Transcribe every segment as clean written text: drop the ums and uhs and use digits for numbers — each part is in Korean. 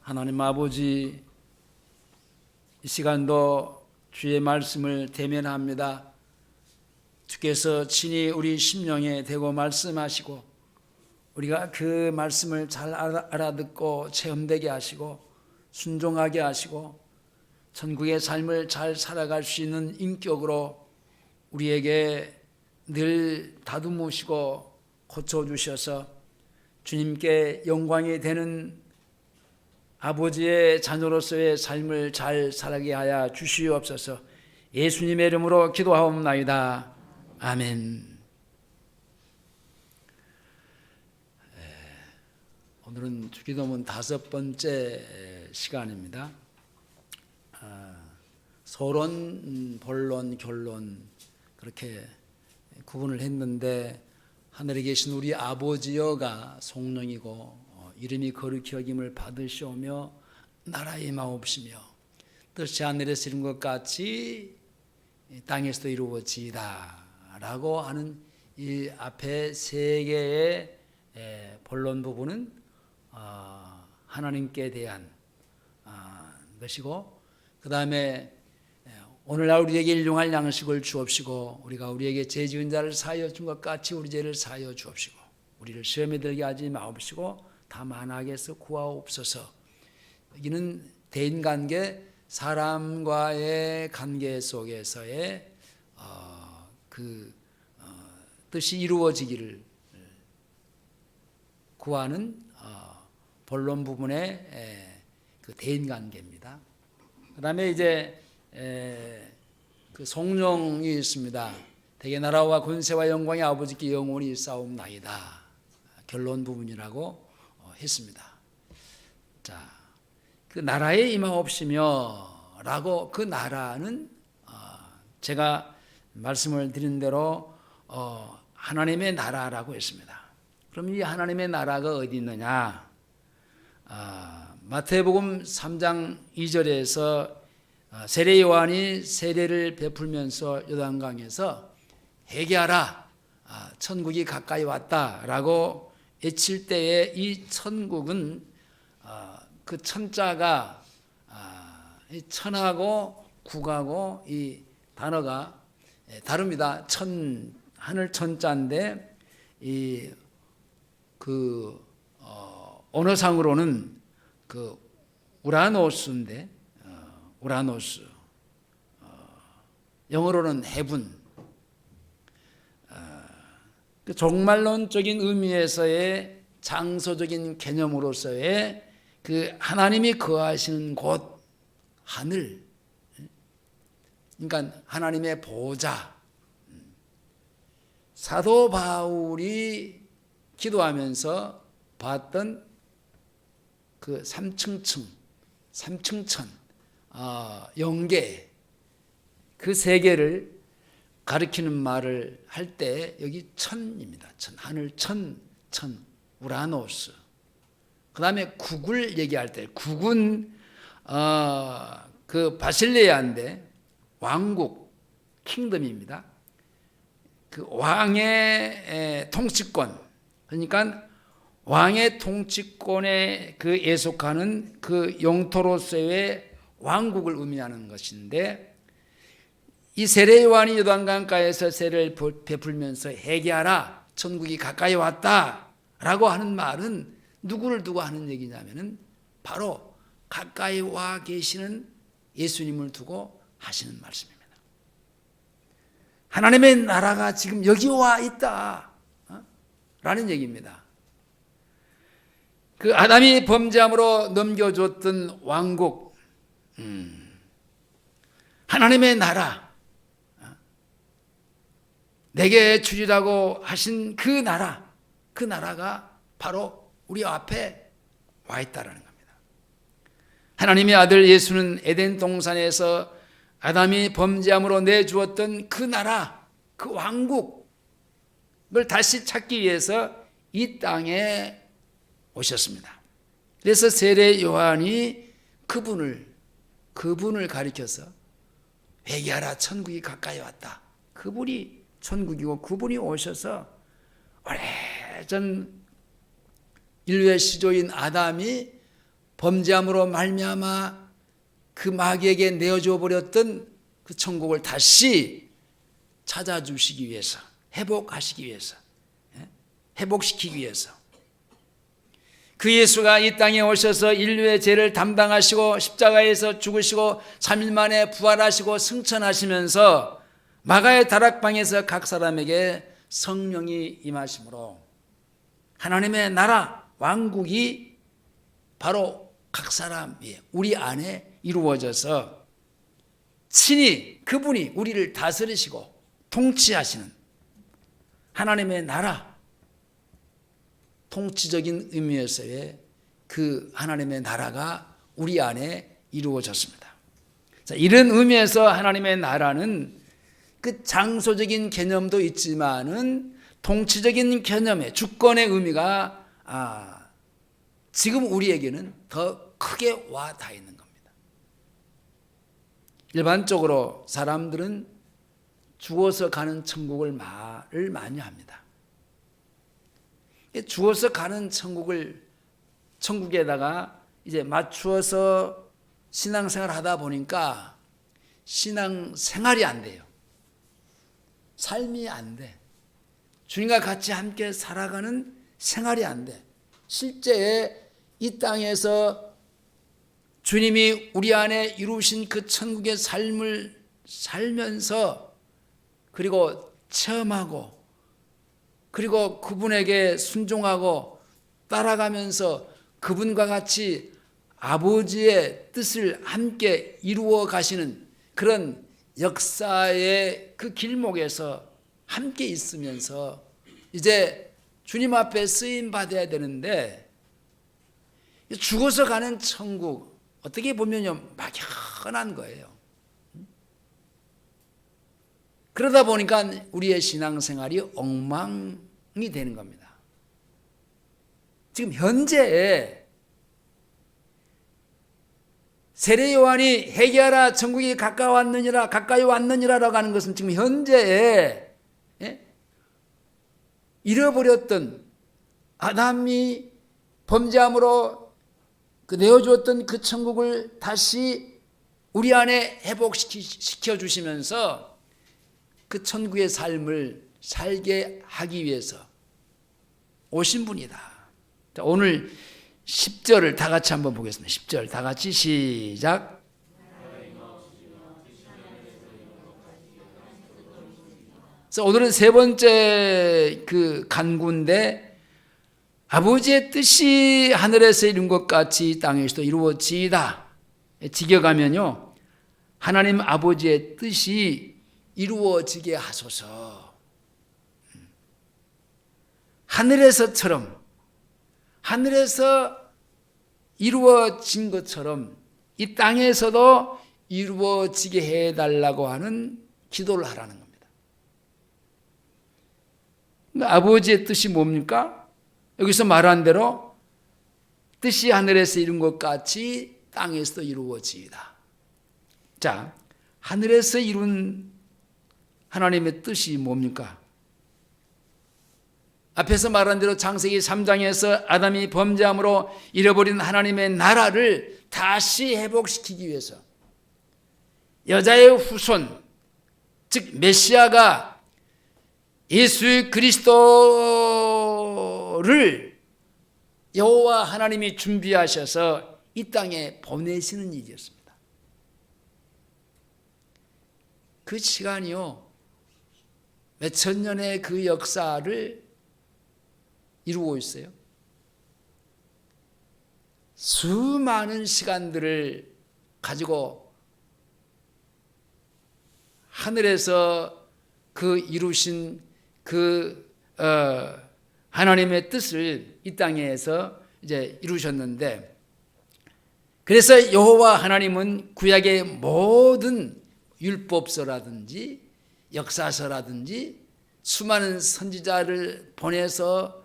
하나님 아버지, 이 시간도 주의 말씀을 대면합니다. 주께서 친히 우리 심령에 대고 말씀하시고 우리가 그 말씀을 잘 알아듣고 체험되게 하시고 순종하게 하시고 천국의 삶을 잘 살아갈 수 있는 인격으로 우리에게 늘 다듬으시고 고쳐주셔서 주님께 영광이 되는 아버지의 자녀로서의 삶을 잘 살아가게 하여 주시옵소서. 예수님의 이름으로 기도하옵나이다. 아멘. 오늘은 주기도문 5번째 시간입니다. 서론, 본론, 결론 그렇게 구분을 했는데 하늘에 계신 우리 아버지여가 성령이고 이름이 거룩히 여김을 받으시오며 나라의 마옵시며 뜻이 하늘에서 이룬 것 같이 땅에서도 이루어지이다 라고 하는 이 앞에 세 개의 본론 부분은 하나님께 대한 것이고, 그 다음에 오늘날 우리에게 일용할 양식을 주옵시고 우리가 우리에게 죄 지은 자를 사하여 준 것 같이 우리 죄를 사하여 주옵시고 우리를 시험에 들게 하지 마옵시고 다만 악에서 구하옵소서. 여기는 대인관계, 사람과의 관계 속에서의 뜻이 이루어지기를 구하는 본론 부분의 그 대인관계입니다. 그 다음에 이제 그 성령이 있습니다. 대개 나라와 권세와 영광이 아버지께 영원히 싸움나이다. 결론 부분이라고 했습니다. 자, 그 나라에 임하옵시며 라고, 그 나라는 제가 말씀을 드린 대로 하나님의 나라라고 했습니다. 그럼 이 하나님의 나라가 어디 있느냐? 마태복음 3장 2절에서 세례 요한이 세례를 베풀면서 요단강에서 회개하라, 천국이 가까이 왔다라고 외칠 때에 이 천국은 그 천자가 천하고 국하고 이 단어가 다릅니다. 하늘 천자인데 언어상으로는 그 우라노스인데 우라노스, 영어로는 헤븐. 그 종말론적인 의미에서의 장소적인 개념으로서의 그 하나님이 거하시는 곳, 하늘, 그러니까 하나님의 보좌. 사도 바울이 기도하면서 봤던 그 삼층천, 영계, 그 세계를 가리키는 말을 할 때 여기 천입니다. 하늘 천, 우라노스. 그 다음에 국을 얘기할 때 국은 그 바실레아인데 왕국, 킹덤입니다. 그 왕의 통치권, 그러니까 왕의 통치권에 그 예속하는 그 영토로서의 왕국을 의미하는 것인데, 이 세례 요한이 요단강가에서 세례를 베풀면서 회개하라, 천국이 가까이 왔다라고 하는 말은 누구를 두고 하는 얘기냐면은 바로 가까이 와 계시는 예수님을 두고 하시는 말씀입니다. 하나님의 나라가 지금 여기 와 있다 라는 얘기입니다. 그 아담이 범죄함으로 넘겨줬던 왕국, 하나님의 나라, 내게 주리라고 하신 그 나라가 바로 우리 앞에 와 있다라는 겁니다. 하나님의 아들 예수는 에덴 동산에서 아담이 범죄함으로 내주었던 그 나라, 그 왕국을 다시 찾기 위해서 이 땅에 오셨습니다. 그래서 세례 요한이 그분을 가리켜서 회개하라, 천국이 가까이 왔다. 그분이 천국이고 그분이 오셔서 오래전 인류의 시조인 아담이 범죄함으로 말미암아 그 마귀에게 내어줘 버렸던 그 천국을 다시 찾아주시기 위해서, 회복하시기 위해서, 회복시키기 위해서 그 예수가 이 땅에 오셔서 인류의 죄를 담당하시고 십자가에서 죽으시고 3일 만에 부활하시고 승천하시면서 마가의 다락방에서 각 사람에게 성령이 임하심으로 하나님의 나라 왕국이 바로 각 사람이 우리 안에 이루어져서 친히 그분이 우리를 다스리시고 통치하시는 하나님의 나라, 통치적인 의미에서의 그 하나님의 나라가 우리 안에 이루어졌습니다. 자, 이런 의미에서 하나님의 나라는 그 장소적인 개념도 있지만은 통치적인 개념의 주권의 의미가 지금 우리에게는 더 크게 와 닿아 있는 겁니다. 일반적으로 사람들은 죽어서 가는 천국을 말을 많이 합니다. 죽어서 가는 천국에다가 이제 맞추어서 신앙생활 하다 보니까 신앙생활이 안 돼요. 삶이 안 돼. 주님과 같이 함께 살아가는 생활이 안 돼. 실제 이 땅에서 주님이 우리 안에 이루신 그 천국의 삶을 살면서 그리고 체험하고 그리고 그분에게 순종하고 따라가면서 그분과 같이 아버지의 뜻을 함께 이루어 가시는 그런 역사의 그 길목에서 함께 있으면서 이제 주님 앞에 쓰임 받아야 되는데 죽어서 가는 천국 어떻게 보면요 막연한 거예요. 그러다 보니까 우리의 신앙생활이 엉망이 되는 겁니다. 지금 현재에 세례 요한이 회개하라 천국이 가까웠느니라 가까이 왔느니라라고 하는 것은 지금 현재에 잃어버렸던 아담이 범죄함으로 내어주었던 그 천국을 다시 우리 안에 회복시켜 주시면서 그 천국의 삶을 살게 하기 위해서 오신 분이다. 오늘 10절을 다 같이 한번 보겠습니다. 10절 다 같이 시작. 그래서 오늘은 세 번째 그 간구인데 아버지의 뜻이 하늘에서 이룬 것 같이 땅에서도 이루어지이다. 직역하면요 하나님 아버지의 뜻이 이루어지게 하소서. 하늘에서처럼 하늘에서 이루어진 것처럼 이 땅에서도 이루어지게 해달라고 하는 기도를 하라는 겁니다. 그러니까 아버지의 뜻이 뭡니까? 여기서 말한 대로 뜻이 하늘에서 이룬 것 같이 땅에서도 이루어지이다. 자, 하늘에서 이룬 하나님의 뜻이 뭡니까? 앞에서 말한 대로 창세기 3장에서 아담이 범죄함으로 잃어버린 하나님의 나라를 다시 회복시키기 위해서 여자의 후손, 즉 메시아가 예수 그리스도를 여호와 하나님이 준비하셔서 이 땅에 보내시는 일이었습니다. 그 시간이요 몇천 년의 그 역사를 이루고 있어요. 수많은 시간들을 가지고 하늘에서 그 이루신 그 하나님의 뜻을 이 땅에서 이제 이루셨는데, 그래서 여호와 하나님은 구약의 모든 율법서라든지 역사서라든지 수많은 선지자를 보내서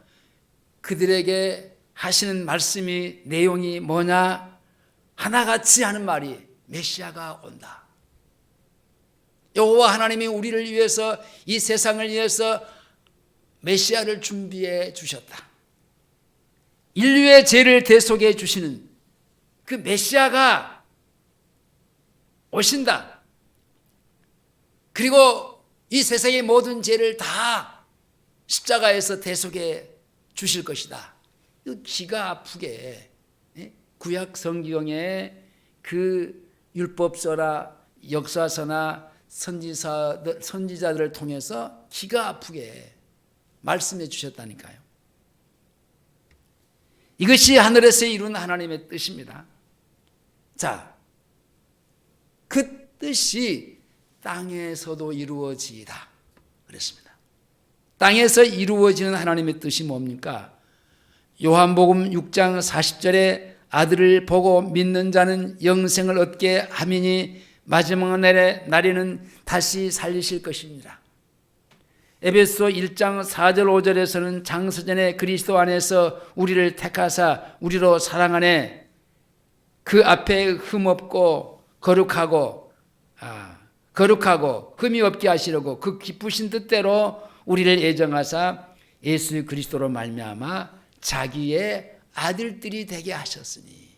그들에게 하시는 말씀이 내용이 뭐냐? 하나같이 하는 말이 메시아가 온다. 여호와 하나님이 우리를 위해서 이 세상을 위해서 메시아를 준비해 주셨다. 인류의 죄를 대속해 주시는 그 메시아가 오신다. 그리고 이 세상의 모든 죄를 다 십자가에서 대속해 주실 것이다. 기가 아프게 구약 성경의 그 율법서나 역사서나 선지자들을 통해서 기가 아프게 말씀해 주셨다니까요. 이것이 하늘에서 이룬 하나님의 뜻입니다. 자, 그 뜻이 땅에서도 이루어지이다 그랬습니다. 땅에서 이루어지는 하나님의 뜻이 뭡니까? 요한복음 6장 40절에 아들을 보고 믿는 자는 영생을 얻게 하미니 마지막 날에는 다시 살리실 것입니다. 에베소 1장 4절 5절에서는 장서전에 그리스도 안에서 우리를 택하사 우리로 사랑하네 그 앞에 흠없고 거룩하고 흠이 없게 하시려고 그 기쁘신 뜻대로 우리를 애정하사 예수 그리스도로 말미암아 자기의 아들들이 되게 하셨으니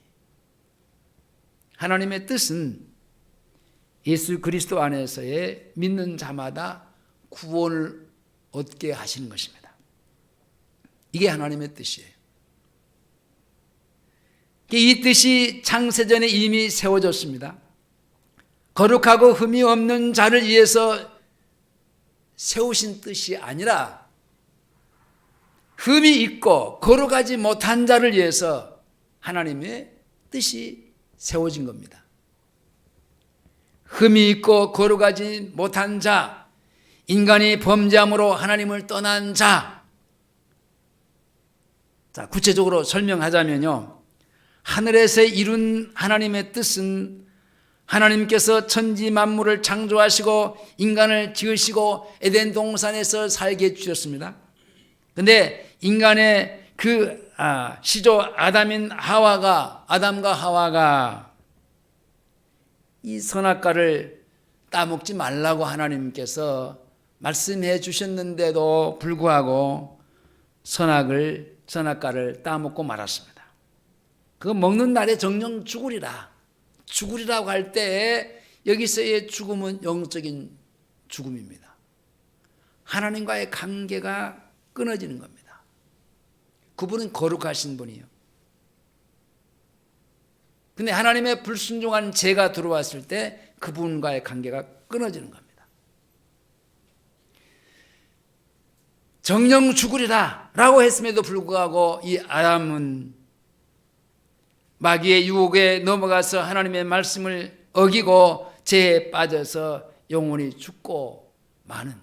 하나님의 뜻은 예수 그리스도 안에서의 믿는 자마다 구원을 얻게 하시는 것입니다. 이게 하나님의 뜻이에요. 이 뜻이 창세전에 이미 세워졌습니다. 거룩하고 흠이 없는 자를 위해서 세우신 뜻이 아니라 흠이 있고 거룩하지 못한 자를 위해서 하나님의 뜻이 세워진 겁니다. 흠이 있고 거룩하지 못한 자, 인간이 범죄함으로 하나님을 떠난 자. 자, 구체적으로 설명하자면요. 하늘에서 이룬 하나님의 뜻은 하나님께서 천지 만물을 창조하시고 인간을 지으시고 에덴 동산에서 살게 해주셨습니다. 그런데 인간의 그 시조 아담과 하와가 이 선악과를 따먹지 말라고 하나님께서 말씀해 주셨는데도 불구하고 선악과를 따먹고 말았습니다. 그거 먹는 날에 정령 죽으리라고 할 때 여기서의 죽음은 영적인 죽음입니다. 하나님과의 관계가 끊어지는 겁니다. 그분은 거룩하신 분이에요. 근데 하나님의 불순종한 죄가 들어왔을 때 그분과의 관계가 끊어지는 겁니다. 정령 죽으리라 라고 했음에도 불구하고 이 아담은 마귀의 유혹에 넘어가서 하나님의 말씀을 어기고 죄에 빠져서 영원히 죽고 마는,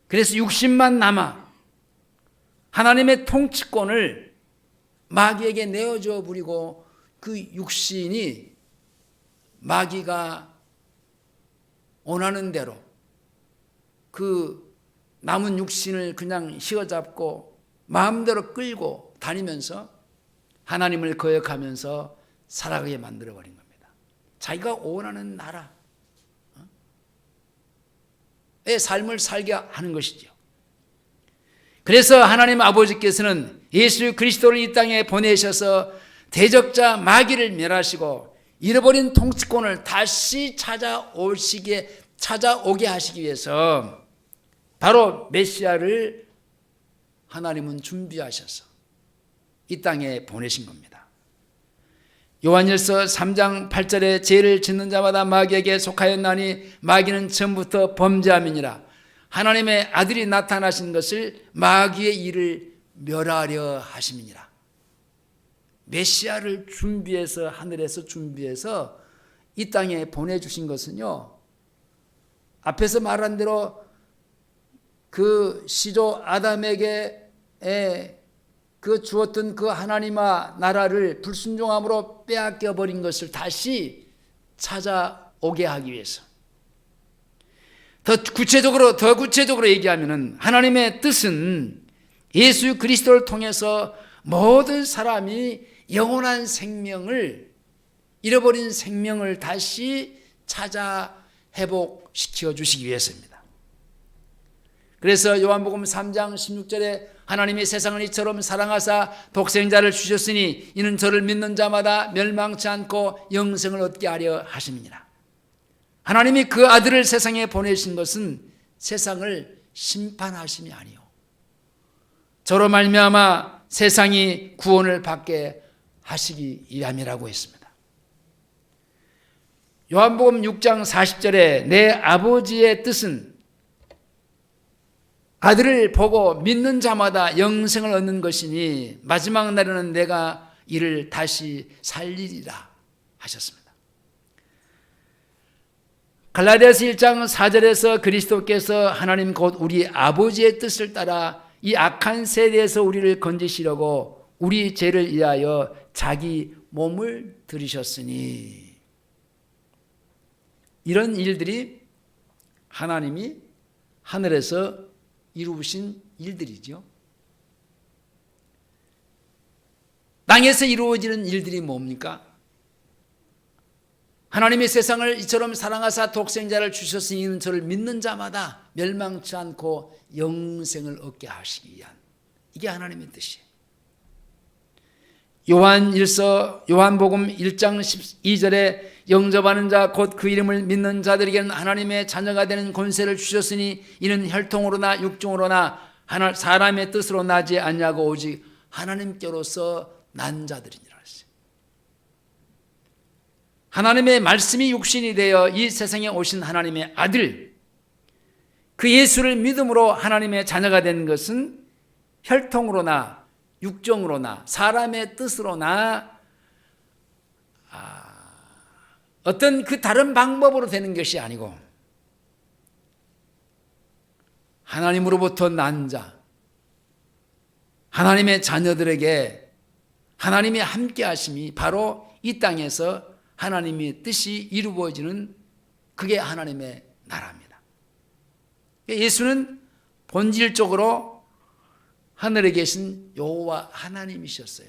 그래서 육신만 남아 하나님의 통치권을 마귀에게 내어줘 버리고 그 육신이 마귀가 원하는 대로 그 남은 육신을 그냥 휘어잡고 마음대로 끌고 다니면서 하나님을 거역하면서 살아가게 만들어버린 겁니다. 자기가 원하는 나라의 삶을 살게 하는 것이죠. 그래서 하나님 아버지께서는 예수 그리스도를 이 땅에 보내셔서 대적자 마귀를 멸하시고 잃어버린 통치권을 다시 찾아오게 하시기 위해서 바로 메시아를 하나님은 준비하셔서 이 땅에 보내신 겁니다. 요한일서 3장 8절에 죄를 짓는 자마다 마귀에게 속하였나니 마귀는 처음부터 범죄함이니라. 하나님의 아들이 나타나신 것을 마귀의 일을 멸하려 하심이니라. 메시아를 준비해서 하늘에서 준비해서 이 땅에 보내주신 것은요, 앞에서 말한 대로 그 시조 아담에게 그 주었던 그 하나님의 나라를 불순종함으로 빼앗겨 버린 것을 다시 찾아오게 하기 위해서, 더 구체적으로 얘기하면은 하나님의 뜻은 예수 그리스도를 통해서 모든 사람이 영원한 생명을, 잃어버린 생명을 다시 찾아 회복시켜 주시기 위해서입니다. 그래서 요한복음 3장 16절에 하나님이 세상을 이처럼 사랑하사 독생자를 주셨으니 이는 저를 믿는 자마다 멸망치 않고 영생을 얻게 하려 하심이니라. 하나님이 그 아들을 세상에 보내신 것은 세상을 심판하심이 아니요 저로 말미암아 세상이 구원을 받게 하시기 위함이라고 했습니다. 요한복음 6장 40절에 내 아버지의 뜻은 아들을 보고 믿는 자마다 영생을 얻는 것이니 마지막 날에는 내가 이를 다시 살리리라 하셨습니다. 갈라디아서 1장 4절에서 그리스도께서 하나님 곧 우리 아버지의 뜻을 따라 이 악한 세대에서 우리를 건지시려고 우리 죄를 위하여 자기 몸을 들이셨으니, 이런 일들이 하나님이 하늘에서 이루신 일들이죠. 땅에서 이루어지는 일들이 뭡니까? 하나님이 세상을 이처럼 사랑하사 독생자를 주셨으니 이는 저를 믿는 자마다 멸망치 않고 영생을 얻게 하시기 위한, 이게 하나님의 뜻이에요. 요한복음 1장 12절에 영접하는 자 곧 그 이름을 믿는 자들에게는 하나님의 자녀가 되는 권세를 주셨으니 이는 혈통으로나 육종으로나 사람의 뜻으로 나지 않냐고 오직 하나님께로서 난 자들이니라 했어요. 하나님의 말씀이 육신이 되어 이 세상에 오신 하나님의 아들, 그 예수를 믿음으로 하나님의 자녀가 된 것은 혈통으로나 육정으로나 사람의 뜻으로나 어떤 그 다른 방법으로 되는 것이 아니고 하나님으로부터 난 자, 하나님의 자녀들에게 하나님이 함께 하심이 바로 이 땅에서 하나님의 뜻이 이루어지는, 그게 하나님의 나라입니다. 예수는 본질적으로 하늘에 계신 여호와 하나님이셨어요.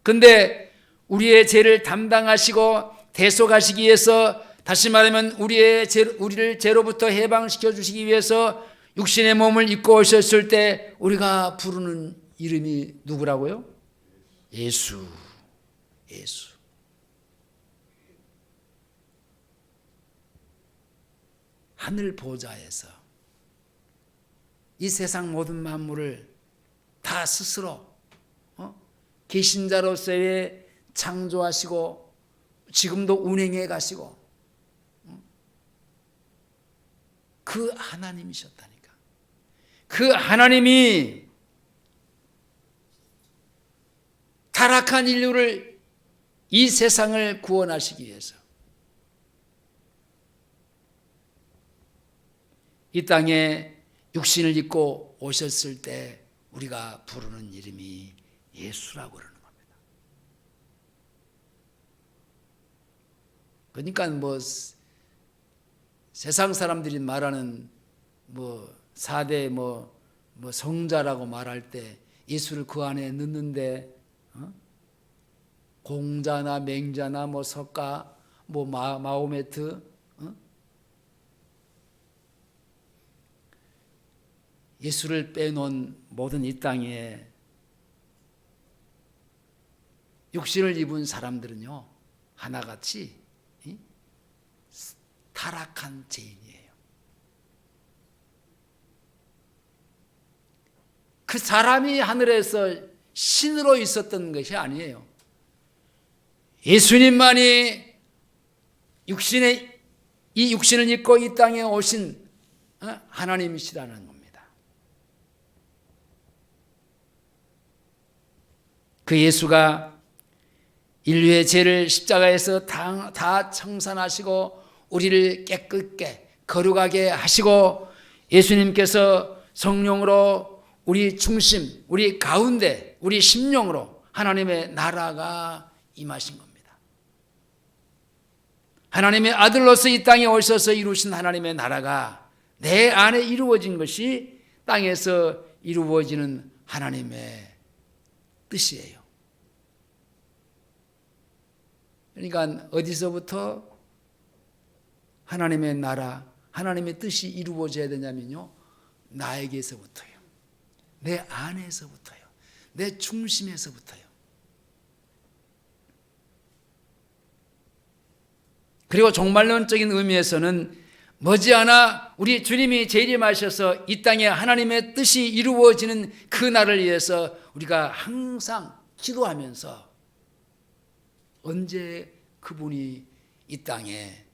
그런데 우리의 죄를 담당하시고 대속하시기 위해서, 다시 말하면 우리를 죄로부터 해방시켜 주시기 위해서 육신의 몸을 입고 오셨을 때 우리가 부르는 이름이 누구라고요? 예수. 예수. 하늘 보좌에서 이 세상 모든 만물을 다 스스로 계신 자로서의 창조하시고 지금도 운행해 가시고 그 하나님이셨다니까. 그 하나님이 타락한 인류를, 이 세상을 구원하시기 위해서 이 땅에 육신을 입고 오셨을 때 우리가 부르는 이름이 예수라고 그러는 겁니다. 그러니까 뭐 세상 사람들이 말하는 뭐 4대 뭐 성자라고 말할 때 예수를 그 안에 넣는데 공자나 맹자나 뭐 석가 뭐 마호메트 예수를 빼놓은 모든 이 땅에 육신을 입은 사람들은요 하나같이 타락한 죄인이에요. 그 사람이 하늘에서 신으로 있었던 것이 아니에요. 예수님만이 이 육신을 입고 이 땅에 오신 하나님이시라는 겁니다. 그 예수가 인류의 죄를 십자가에서 다 청산하시고 우리를 깨끗게 거룩하게 하시고 예수님께서 성령으로 우리 중심, 우리 가운데, 우리 심령으로 하나님의 나라가 임하신 겁니다. 하나님의 아들로서 이 땅에 오셔서 이루신 하나님의 나라가 내 안에 이루어진 것이 땅에서 이루어지는 하나님의 뜻이에요. 그러니까 어디서부터 하나님의 나라, 하나님의 뜻이 이루어져야 되냐면요, 나에게서부터요. 내 안에서부터요. 내 중심에서부터요. 그리고 종말론적인 의미에서는 머지않아 우리 주님이 재림하셔서 이 땅에 하나님의 뜻이 이루어지는 그 날을 위해서 우리가 항상 기도하면서 언제 그분이 이 땅에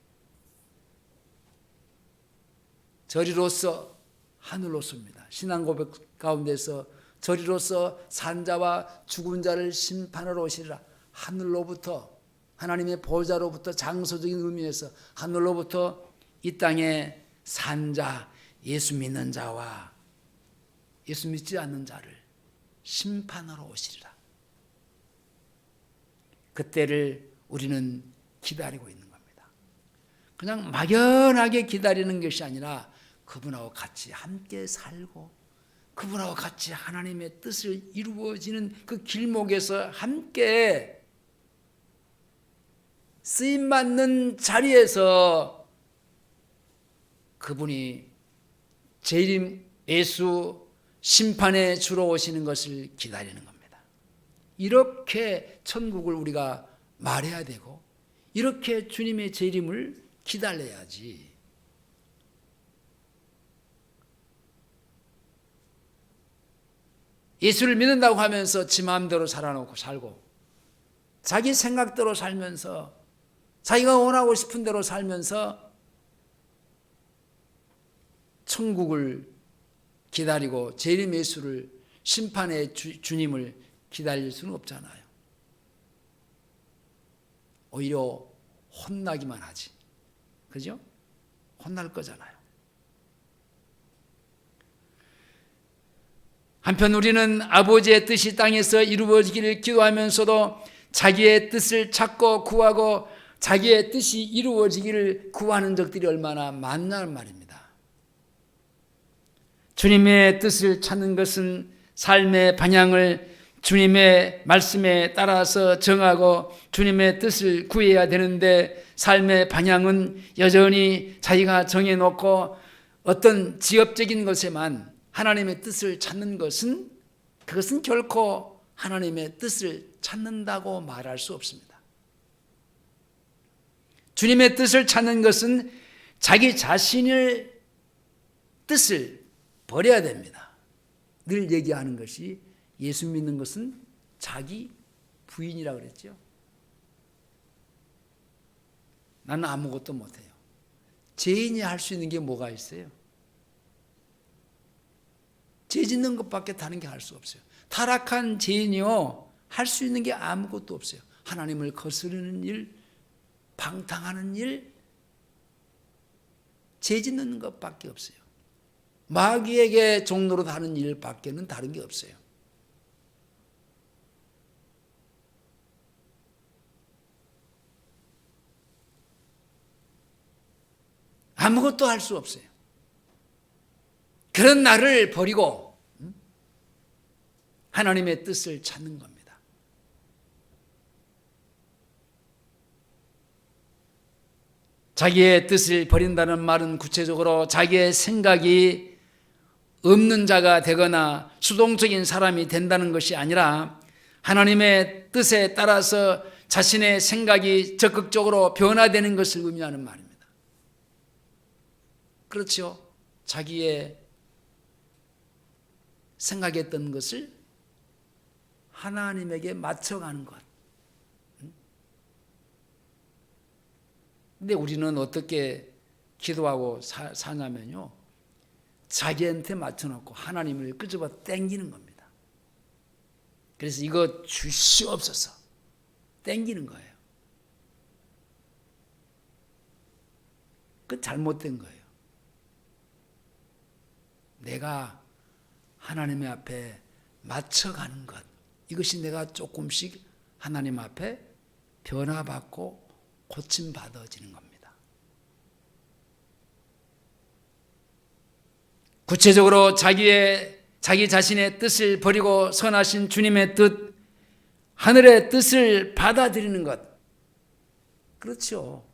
저리로서 하늘로서입니다. 신앙 고백 가운데서 저리로서 산자와 죽은 자를 심판하러 오시리라. 하늘로부터 하나님의 보좌로부터 장소적인 의미에서 하늘로부터 이 땅에 산자, 예수 믿는 자와 예수 믿지 않는 자를 심판하러 오시리라. 그때를 우리는 기다리고 있는 겁니다. 그냥 막연하게 기다리는 것이 아니라 그분하고 같이 함께 살고 그분하고 같이 하나님의 뜻을 이루어지는 그 길목에서 함께 쓰임받는 자리에서 그분이 재림 예수 심판에 주러 오시는 것을 기다리는 겁니다. 이렇게 천국을 우리가 말해야 되고 이렇게 주님의 재림을 기다려야지. 예수를 믿는다고 하면서 지 마음대로 살아놓고 살고 자기 생각대로 살면서 자기가 원하고 싶은 대로 살면서 천국을 기다리고 재림 예수를 심판의 주님을 기다릴 수는 없잖아요. 오히려 혼나기만 하지. 그죠? 혼날 거잖아요. 한편 우리는 아버지의 뜻이 땅에서 이루어지기를 기도하면서도 자기의 뜻을 찾고 구하고 자기의 뜻이 이루어지기를 구하는 적들이 얼마나 많냐는 말입니다. 주님의 뜻을 찾는 것은 삶의 방향을 주님의 말씀에 따라서 정하고 주님의 뜻을 구해야 되는데 삶의 방향은 여전히 자기가 정해놓고 어떤 지엽적인 것에만 하나님의 뜻을 찾는 것은 그것은 결코 하나님의 뜻을 찾는다고 말할 수 없습니다. 주님의 뜻을 찾는 것은 자기 자신의 뜻을 버려야 됩니다. 늘 얘기하는 것이 예수 믿는 것은 자기 부인이라고 그랬죠. 나는 아무것도 못해요. 죄인이 할 수 있는 게 뭐가 있어요? 죄 짓는 것밖에 다른 게 할 수 없어요. 타락한 죄인이요 할 수 있는 게 아무것도 없어요. 하나님을 거스르는 일, 방탕하는 일, 죄 짓는 것밖에 없어요. 마귀에게 종로로 하는 일밖에는 다른 게 없어요. 아무것도 할 수 없어요. 그런 나를 버리고 하나님의 뜻을 찾는 겁니다. 자기의 뜻을 버린다는 말은 구체적으로 자기의 생각이 없는 자가 되거나 수동적인 사람이 된다는 것이 아니라 하나님의 뜻에 따라서 자신의 생각이 적극적으로 변화되는 것을 의미하는 말입니다. 그렇죠. 자기의 생각했던 것을 하나님에게 맞춰가는 것. 근데 우리는 어떻게 기도하고 사냐면요. 자기한테 맞춰놓고 하나님을 끄집어 당기는 겁니다. 그래서 이거 주시옵소서 당기는 거예요. 그 잘못된 거예요. 내가 하나님의 앞에 맞춰가는 것, 이것이 내가 조금씩 하나님 앞에 변화받고 고침받아지는 겁니다. 구체적으로 자기 자신의 뜻을 버리고 선하신 주님의 뜻, 하늘의 뜻을 받아들이는 것. 그렇죠.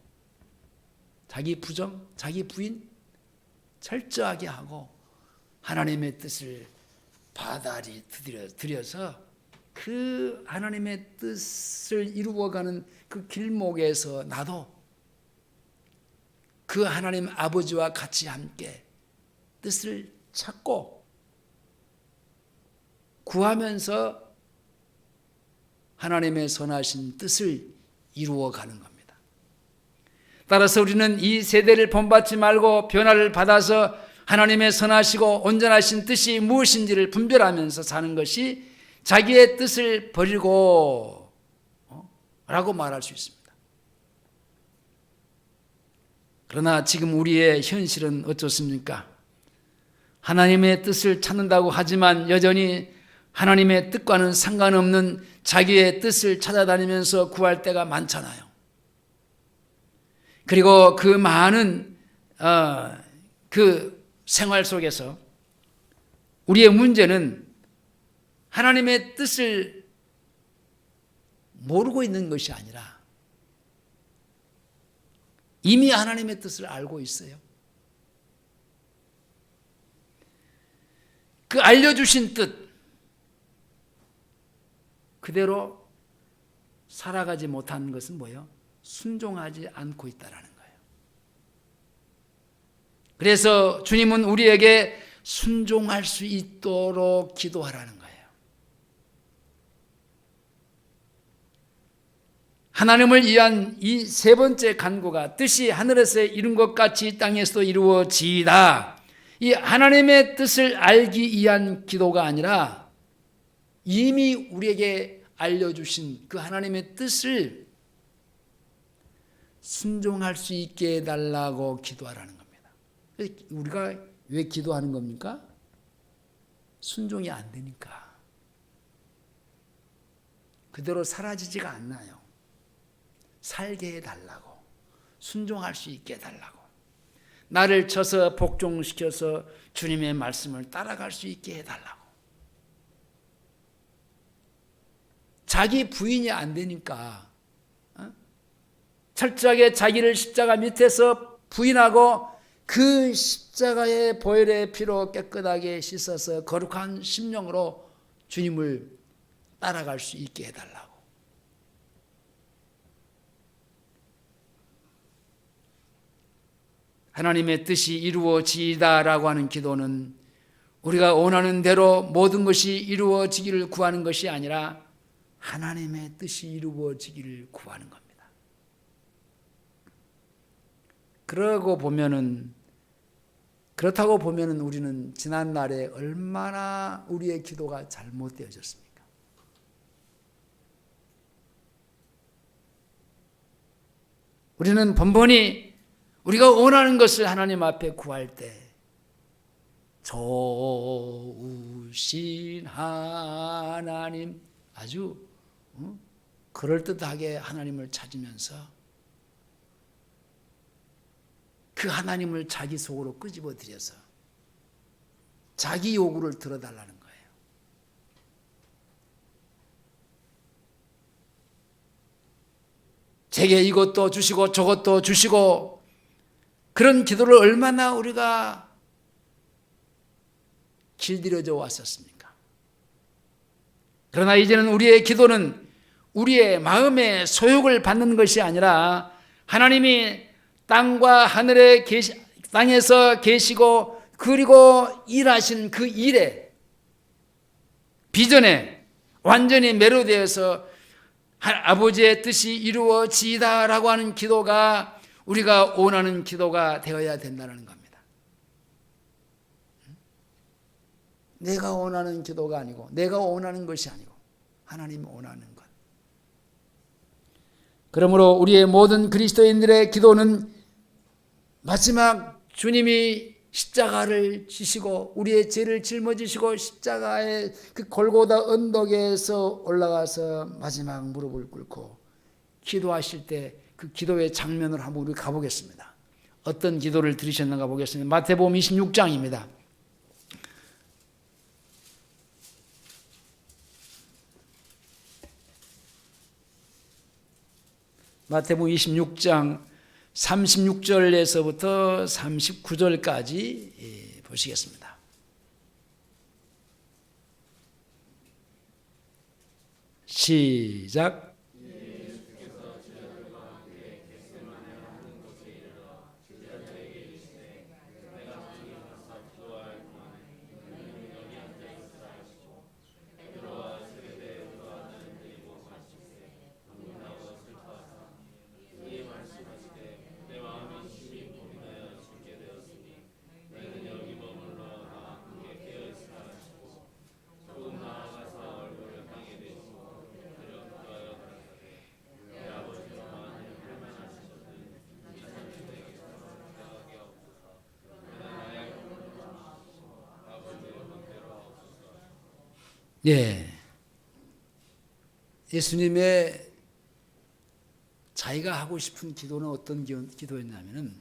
자기 부정, 자기 부인 철저하게 하고 하나님의 뜻을 바다리 들여서 그 하나님의 뜻을 이루어가는 그 길목에서 나도 그 하나님 아버지와 같이 함께 뜻을 찾고 구하면서 하나님의 선하신 뜻을 이루어가는 겁니다. 따라서 우리는 이 세대를 본받지 말고 변화를 받아서 하나님의 선하시고 온전하신 뜻이 무엇인지를 분별하면서 사는 것이 자기의 뜻을 버리고 라고 말할 수 있습니다. 그러나 지금 우리의 현실은 어떻습니까? 하나님의 뜻을 찾는다고 하지만 여전히 하나님의 뜻과는 상관없는 자기의 뜻을 찾아다니면서 구할 때가 많잖아요. 그리고 그 많은 그 생활 속에서 우리의 문제는 하나님의 뜻을 모르고 있는 것이 아니라 이미 하나님의 뜻을 알고 있어요. 그 알려주신 뜻 그대로 살아가지 못한 것은 뭐예요? 순종하지 않고 있다라는 거예요. 그래서 주님은 우리에게 순종할 수 있도록 기도하라는 거예요. 하나님을 위한 이 세 번째 간구가 뜻이 하늘에서 이룬 것 같이 땅에서도 이루어지이다. 이 하나님의 뜻을 알기 위한 기도가 아니라 이미 우리에게 알려주신 그 하나님의 뜻을 순종할 수 있게 해달라고 기도하라는 겁니다. 우리가 왜 기도하는 겁니까? 순종이 안 되니까. 그대로 사라지지가 않나요? 살게 해달라고, 순종할 수 있게 해달라고, 나를 쳐서 복종시켜서 주님의 말씀을 따라갈 수 있게 해달라고. 자기 부인이 안 되니까 철저하게 자기를 십자가 밑에서 부인하고 그 십자가의 보혈의 피로 깨끗하게 씻어서 거룩한 심령으로 주님을 따라갈 수 있게 해달라고. 하나님의 뜻이 이루어지이다라고 하는 기도는 우리가 원하는 대로 모든 것이 이루어지기를 구하는 것이 아니라 하나님의 뜻이 이루어지기를 구하는 겁니다. 그렇다고 보면은 우리는 지난날에 얼마나 우리의 기도가 잘못되어졌습니까? 우리는 번번이 우리가 원하는 것을 하나님 앞에 구할 때 좋으신 하나님 아주 그럴듯하게 하나님을 찾으면서 그 하나님을 자기 속으로 끄집어 들여서 자기 요구를 들어달라는 거예요. 제게 이것도 주시고 저것도 주시고 그런 기도를 얼마나 우리가 길들여져 왔었습니까? 그러나 이제는 우리의 기도는 우리의 마음의 소욕을 받는 것이 아니라 하나님이 땅과 하늘에 땅에서 계시고 그리고 일하신 그 일에 비전에 완전히 매료되어서 아버지의 뜻이 이루어지이다라고 하는 기도가 우리가 원하는 기도가 되어야 된다는 겁니다. 내가 원하는 기도가 아니고 내가 원하는 것이 아니고 하나님 원하는 것. 그러므로 우리의 모든 그리스도인들의 기도는 마지막 주님이 십자가를 지시고 우리의 죄를 짊어지시고 십자가의 그 골고다 언덕에서 올라가서 마지막 무릎을 꿇고 기도하실 때 그 기도의 장면을 한번 우리 가보겠습니다. 어떤 기도를 들으셨는가 보겠습니다. 마태복음 26장입니다. 마태복음 26장 36절에서부터 39절까지 보시겠습니다. 시작. 예. 예수님의 자기가 하고 싶은 기도는 어떤 기도였냐면은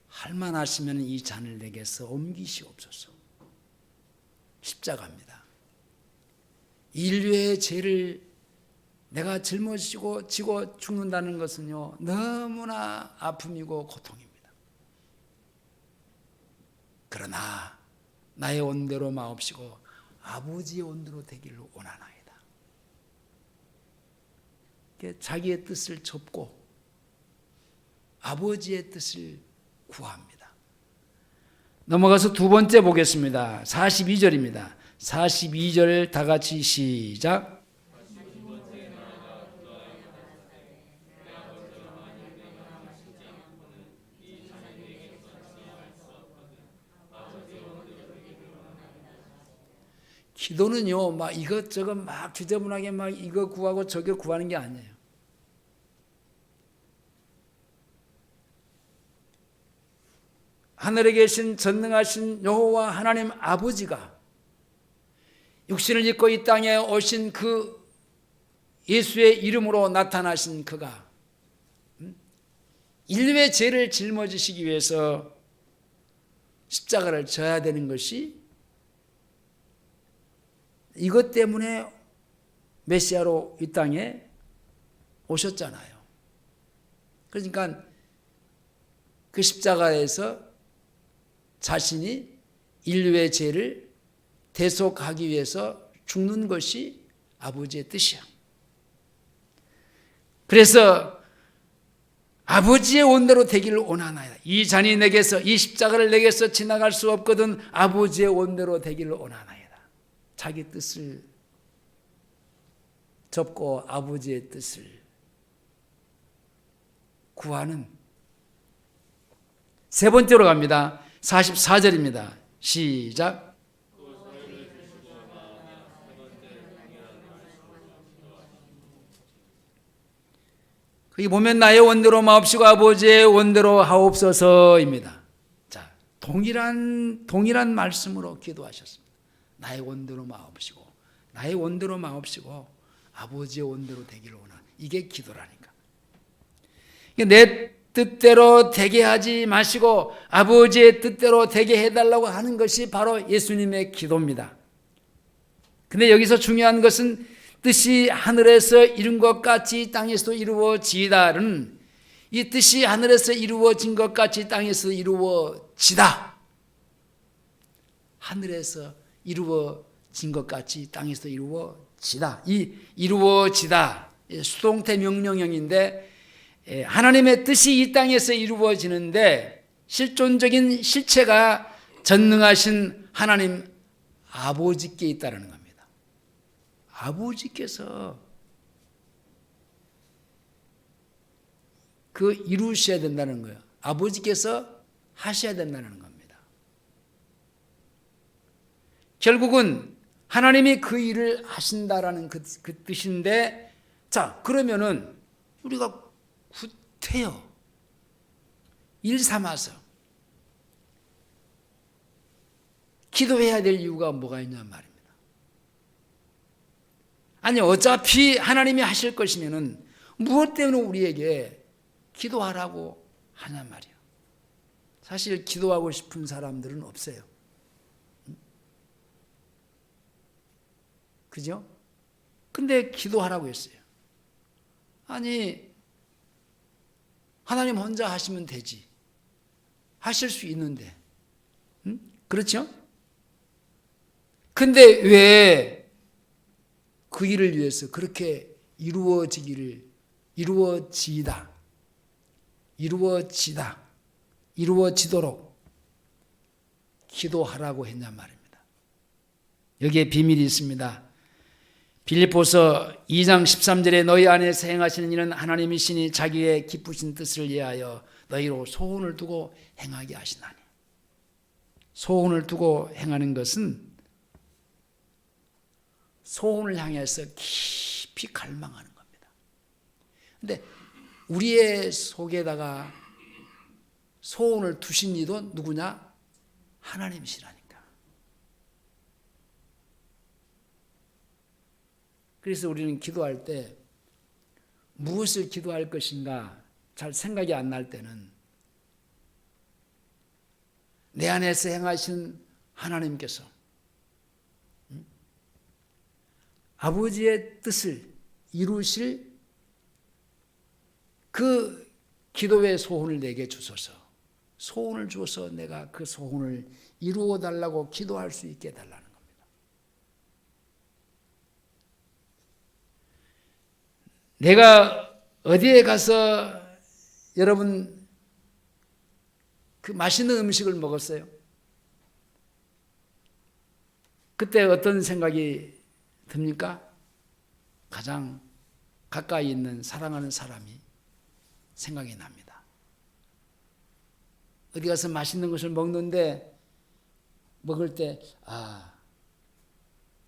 할만하시면 이 잔을 내게서 옮기시옵소서. 십자가입니다. 인류의 죄를 내가 짊어지고 지고 죽는다는 것은요, 너무나 아픔이고 고통입니다. 그러나 나의 온대로 마옵시고 아버지의 온대로 되기를 원하나이다. 자기의 뜻을 접고 아버지의 뜻을 구합니다. 넘어가서 두 번째 보겠습니다. 42절입니다. 42절 다 같이 시작. 기도는요, 막 이것저것 막 지저분하게 막 이거 구하고 저거 구하는 게 아니에요. 하늘에 계신 전능하신 여호와 하나님 아버지가 육신을 입고 이 땅에 오신 그 예수의 이름으로 나타나신 그가 인류의 죄를 짊어지시기 위해서 십자가를 져야 되는 것이 이것 때문에 메시아로 이 땅에 오셨잖아요. 그러니까 그 십자가에서 자신이 인류의 죄를 대속하기 위해서 죽는 것이 아버지의 뜻이야. 그래서 아버지의 온대로 되기를 원하나이다. 이 잔이 내게서, 이 십자가를 내게서 지나갈 수 없거든 아버지의 온대로 되기를 원하나이다. 자기 뜻을 접고 아버지의 뜻을 구하는 세 번째로 갑니다. 44절입니다. 시작. 거기 보면 나의 원대로 마옵시고 아버지의 원대로 하옵소서입니다. 자, 동일한 말씀으로 기도하셨습니다. 나의 원대로 마옵시고, 나의 원대로 마옵시고 아버지의 원대로 되기를 원하는, 이게 기도라니까. 내 뜻대로 되게 하지 마시고 아버지의 뜻대로 되게 해달라고 하는 것이 바로 예수님의 기도입니다. 근데 여기서 중요한 것은 뜻이 하늘에서 이룬 것 같이 땅에서도 이루어지다는, 이 뜻이 하늘에서 이루어진 것 같이 땅에서 이루어지다. 하늘에서 이루어진 것 같이 땅에서 이루어지다. 이 이루어지다 수동태 명령형인데 하나님의 뜻이 이 땅에서 이루어지는데 실존적인 실체가 전능하신 하나님 아버지께 있다는 겁니다. 아버지께서 그 이루셔야 된다는 거예요. 아버지께서 하셔야 된다는 겁니다. 결국은 하나님이 그 일을 하신다라는 그 뜻인데, 자, 그러면은 우리가 구태여 일 삼아서 기도해야 될 이유가 뭐가 있냐 말입니다. 아니, 어차피 하나님이 하실 것이면은 무엇 때문에 우리에게 기도하라고 하냐 말이에요. 사실 기도하고 싶은 사람들은 없어요. 그죠? 근데 기도하라고 했어요. 아니, 하나님 혼자 하시면 되지. 하실 수 있는데. 그렇죠? 근데 왜 그 일을 위해서 그렇게 이루어지도록 기도하라고 했냔 말입니다. 여기에 비밀이 있습니다. 빌립보서 2장 13절에 너희 안에서 행하시는 일은 하나님이시니 자기의 기쁘신 뜻을 위하여 너희로 소원을 두고 행하게 하시나니. 소원을 두고 행하는 것은 소원을 향해서 깊이 갈망하는 겁니다. 그런데 우리의 속에다가 소원을 두신 이도 누구냐? 하나님이시라니까. 그래서 우리는 기도할 때 무엇을 기도할 것인가 잘 생각이 안 날 때는 내 안에서 행하신 하나님께서 아버지의 뜻을 이루실 그 기도의 소원을 내게 주소서. 소원을 주어서 내가 그 소원을 이루어 달라고 기도할 수 있게 해달라는 겁니다. 내가 어디에 가서 여러분 그 맛있는 음식을 먹었어요? 그때 어떤 생각이 듭니까? 가장 가까이 있는 사랑하는 사람이 생각이 납니다. 어디 가서 맛있는 것을 먹는데 먹을 때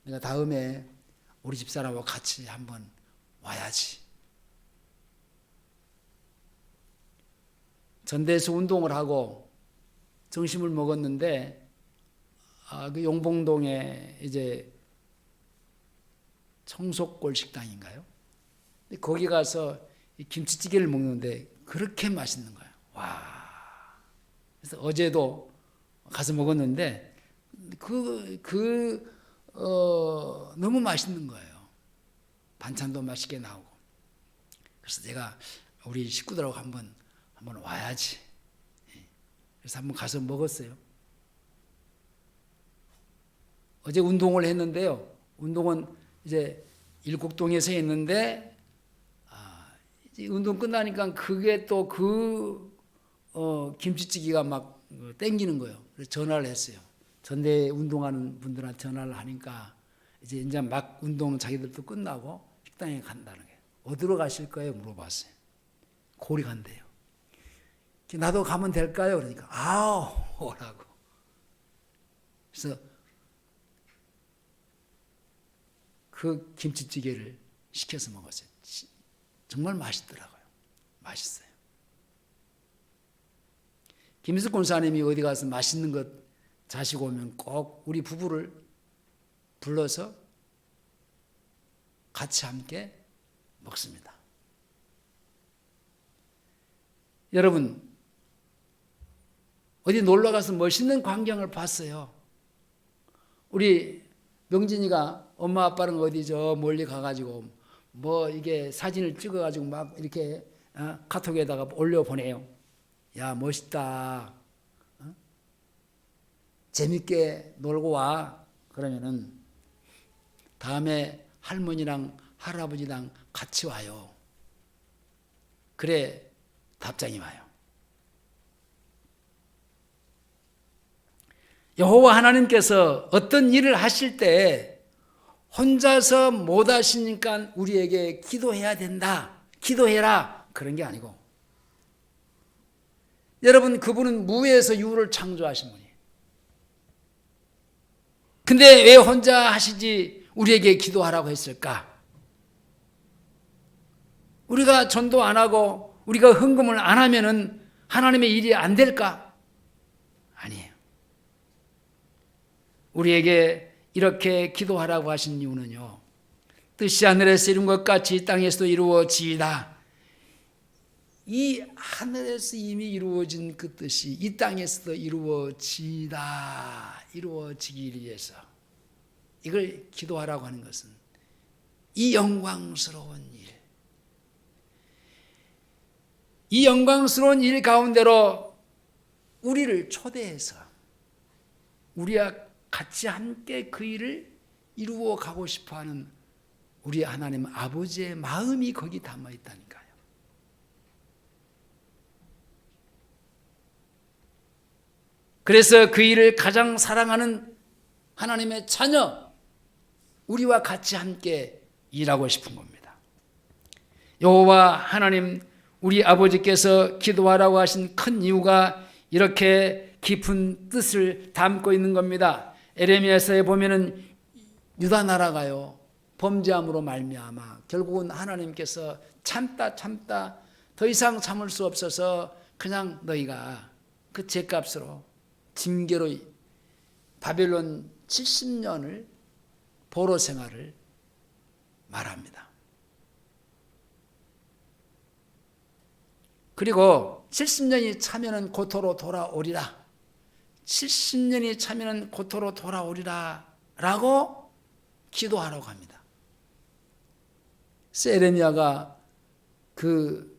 내가 다음에 우리 집사람하고 같이 한번 와야지. 전대에서 운동을 하고 점심을 먹었는데 그 용봉동에 이제 청속골 식당인가요? 거기 가서 김치찌개를 먹는데 그렇게 맛있는 거예요. 와! 그래서 어제도 가서 먹었는데 너무 맛있는 거예요. 반찬도 맛있게 나오고. 그래서 제가 우리 식구들하고 한번 와야지. 그래서 한번 가서 먹었어요. 어제 운동을 했는데요. 운동은 이제 일곡동에서 했는데 이제 운동 끝나니까 그게 또 김치찌개가 막 땡기는 거예요. 그래서 전화를 했어요. 전대 운동하는 분들한테 전화를 하니까 이제 막 운동 자기들도 끝나고 식당에 간다는 거예요. 어디로 가실 거예요? 물어봤어요. 고리 간대요. 나도 가면 될까요? 그러니까 오라고. 그래서 그 김치찌개를 시켜서 먹었어요. 정말 맛있더라고요. 맛있어요. 김희숙 권사님이 어디 가서 맛있는 것 자시고 오면 꼭 우리 부부를 불러서 같이 함께 먹습니다. 여러분, 어디 놀러 가서 멋있는 광경을 봤어요. 우리 명진이가 엄마 아빠는 어디 저 멀리 가가지고 이게 사진을 찍어가지고 막 이렇게 카톡에다가 올려보내요. 야, 멋있다. 재밌게 놀고 와. 그러면은 다음에 할머니랑 할아버지랑 같이 와요. 그래 답장이 와요. 여호와 하나님께서 어떤 일을 하실 때 혼자서 못 하시니까 우리에게 기도해야 된다. 기도해라. 그런 게 아니고 여러분 그분은 무에서 유를 창조하신 분이에요. 근데 왜 혼자 하시지 우리에게 기도하라고 했을까? 우리가 전도 안 하고 우리가 헌금을 안 하면은 하나님의 일이 안 될까? 아니에요. 우리에게 이렇게 기도하라고 하신 이유는요. 뜻이 하늘에서 이룬 것 같이 땅에서도 이루어지이다. 이 하늘에서 이미 이루어진 그 뜻이 이 땅에서도 이루어지이다. 이루어지기 위해서 이걸 기도하라고 하는 것은 이 영광스러운 일. 이 영광스러운 일 가운데로 우리를 초대해서 우리와 같이 함께 그 일을 이루어 가고 싶어하는 우리 하나님 아버지의 마음이 거기 담아 있다니까요. 그래서 그 일을 가장 사랑하는 하나님의 자녀, 우리와 같이 함께 일하고 싶은 겁니다. 여호와 하나님, 우리 아버지께서 기도하라고 하신 큰 이유가 이렇게 깊은 뜻을 담고 있는 겁니다. 에레미야서에 보면은 유다 나라가요, 범죄함으로 말미암아 결국은 하나님께서 참다 더 이상 참을 수 없어서 그냥 너희가 그 죄값으로 징계로 바벨론 70년을 포로 생활을 말합니다. 그리고 70년이 차면은 고토로 돌아오리라. 70년이 차면은 고토로 돌아오리라 라고 기도하라고 합니다. 에레미야가 그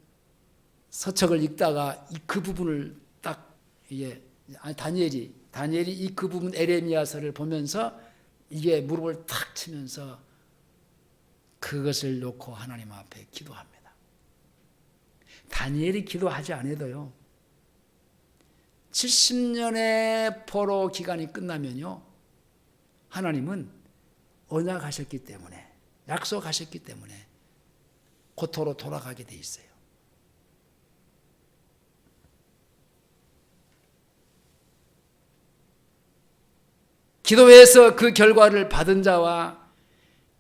서책을 읽다가 그 부분을 딱 다니엘이 이 그 부분 에레미야서를 보면서 이게 무릎을 탁 치면서 그것을 놓고 하나님 앞에 기도합니다. 다니엘이 기도하지 않아도요, 70년의 포로 기간이 끝나면요, 하나님은 언약하셨기 때문에, 약속하셨기 때문에 고토로 돌아가게 돼 있어요. 기도해서 그 결과를 받은 자와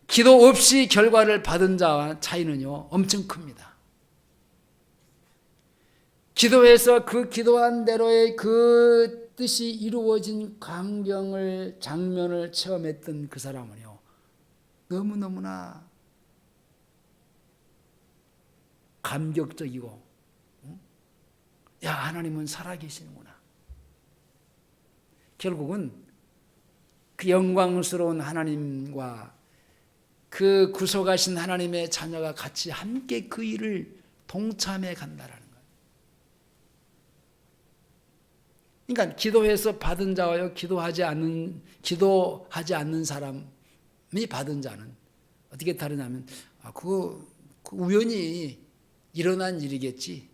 기도 없이 결과를 받은 자와 차이는요, 엄청 큽니다. 기도해서 그 기도한 대로의 그 뜻이 이루어진 장면을 체험했던 그 사람은요, 너무너무나 감격적이고, 야, 하나님은 살아계시는구나. 결국은 그 영광스러운 하나님과 그 구속하신 하나님의 자녀가 같이 함께 그 일을 동참해 간다라는 거예요. 그러니까 기도해서 받은 자와요, 기도하지 않는 사람이 받은 자는 어떻게 다르냐면, 그거 우연히 일어난 일이겠지.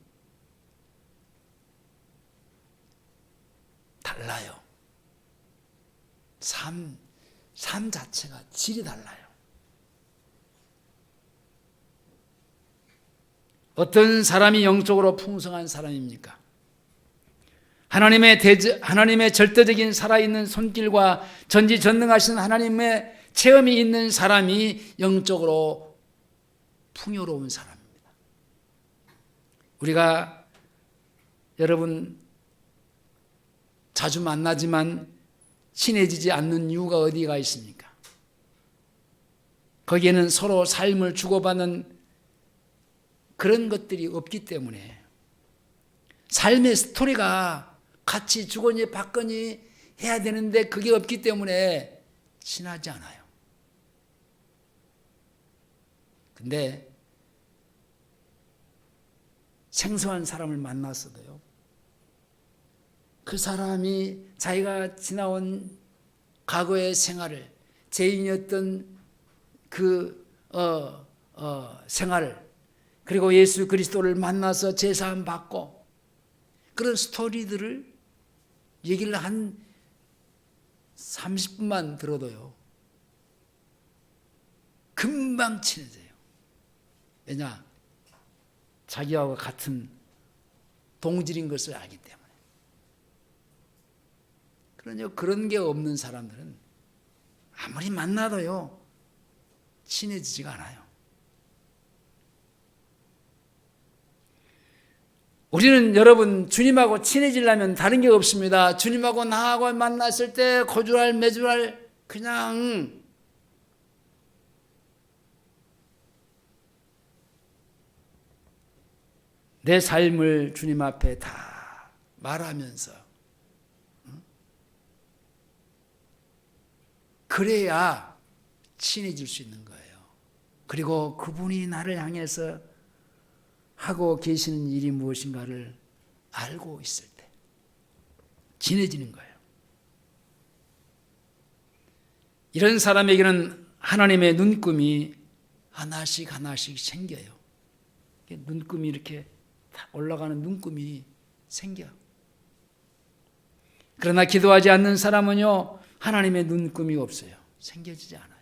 달라요. 삶 자체가 질이 달라요. 어떤 사람이 영적으로 풍성한 사람입니까? 하나님의 절대적인 살아있는 손길과 전지전능하신 하나님의 체험이 있는 사람이 영적으로 풍요로운 사람입니다. 우리가 여러분 자주 만나지만 친해지지 않는 이유가 어디가 있습니까? 거기에는 서로 삶을 주고받는 그런 것들이 없기 때문에, 삶의 스토리가 같이 주거니 받거니 해야 되는데 그게 없기 때문에 친하지 않아요. 근데 생소한 사람을 만났어도요, 그 사람이 자기가 지나온 과거의 생활을, 죄인이었던 그 생활을, 그리고 예수 그리스도를 만나서 제사함 받고, 그런 스토리들을 얘기를 한 30분만 들어도요, 금방 친해져요. 왜냐? 자기와 같은 동질인 것을 알기 때문에. 그러니 그런 게 없는 사람들은 아무리 만나도요, 친해지지가 않아요. 우리는 여러분, 주님하고 친해지려면 다른 게 없습니다. 주님하고 나하고 만났을 때 고주할 매주할 그냥 내 삶을 주님 앞에 다 말하면서, 그래야 친해질 수 있는 거예요. 그리고 그분이 나를 향해서 하고 계시는 일이 무엇인가를 알고 있을 때 친해지는 거예요. 이런 사람에게는 하나님의 눈금이 하나씩 하나씩 생겨요. 눈금이 이렇게 올라가는 눈금이 생겨. 그러나 기도하지 않는 사람은요, 하나님의 눈금이 없어요. 생겨지지 않아요.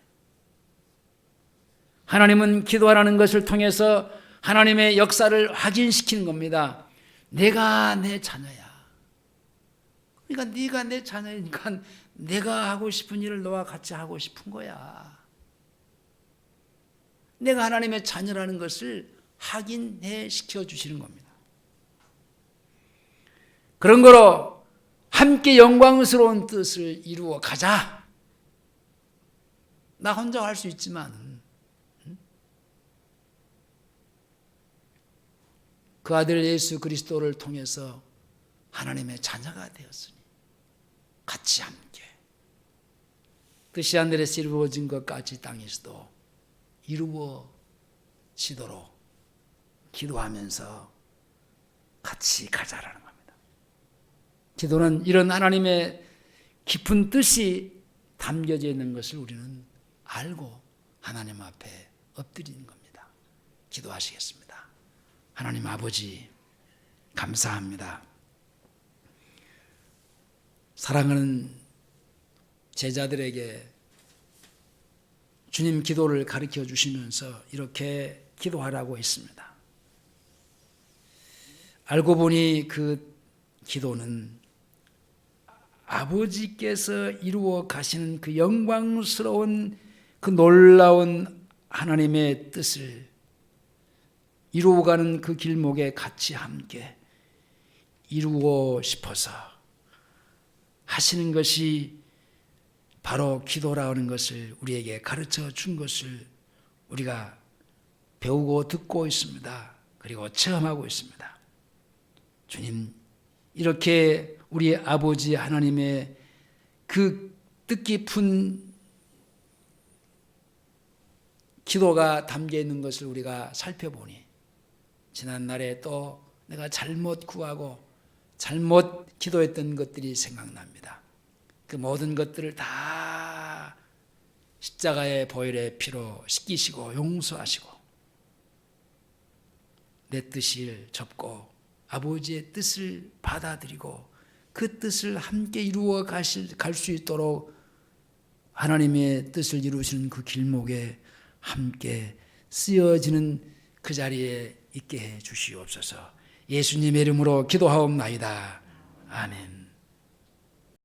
하나님은 기도하라는 것을 통해서 하나님의 역사를 확인시키는 겁니다. 내가 내 자녀야. 그러니까 네가 내 자녀니까 내가 하고 싶은 일을 너와 같이 하고 싶은 거야. 내가 하나님의 자녀라는 것을 확인해 시켜주시는 겁니다. 그런 거로 함께 영광스러운 뜻을 이루어 가자. 나 혼자 할 수 있지만 그 아들 예수 그리스도를 통해서 하나님의 자녀가 되었으니 같이 함께 뜻이 하늘에서 이루어진 것까지 땅에서도 이루어지도록 기도하면서 같이 가자라는 겁니다. 기도는 이런 하나님의 깊은 뜻이 담겨져 있는 것을 우리는 알고 하나님 앞에 엎드리는 겁니다. 기도하시겠습니다. 하나님 아버지, 감사합니다. 사랑하는 제자들에게 주님 기도를 가르쳐 주시면서 이렇게 기도하라고 했습니다. 알고 보니 그 기도는 아버지께서 이루어 가시는 그 영광스러운 그 놀라운 하나님의 뜻을 이루어가는 그 길목에 같이 함께 이루고 싶어서 하시는 것이 바로 기도라는 것을 우리에게 가르쳐 준 것을 우리가 배우고 듣고 있습니다. 그리고 체험하고 있습니다. 주님, 이렇게 우리 아버지 하나님의 그 뜻깊은 기도가 담겨 있는 것을 우리가 살펴보니 지난날에 또 내가 잘못 구하고 잘못 기도했던 것들이 생각납니다. 그 모든 것들을 다 십자가의 보혈의 피로 씻기시고 용서하시고 내 뜻을 접고 아버지의 뜻을 받아들이고 그 뜻을 함께 이루어 갈 수 있도록 하나님의 뜻을 이루시는 그 길목에 함께 쓰여지는 그 자리에 있게 해 주시옵소서. 예수님의 이름으로 기도하옵나이다. 아멘.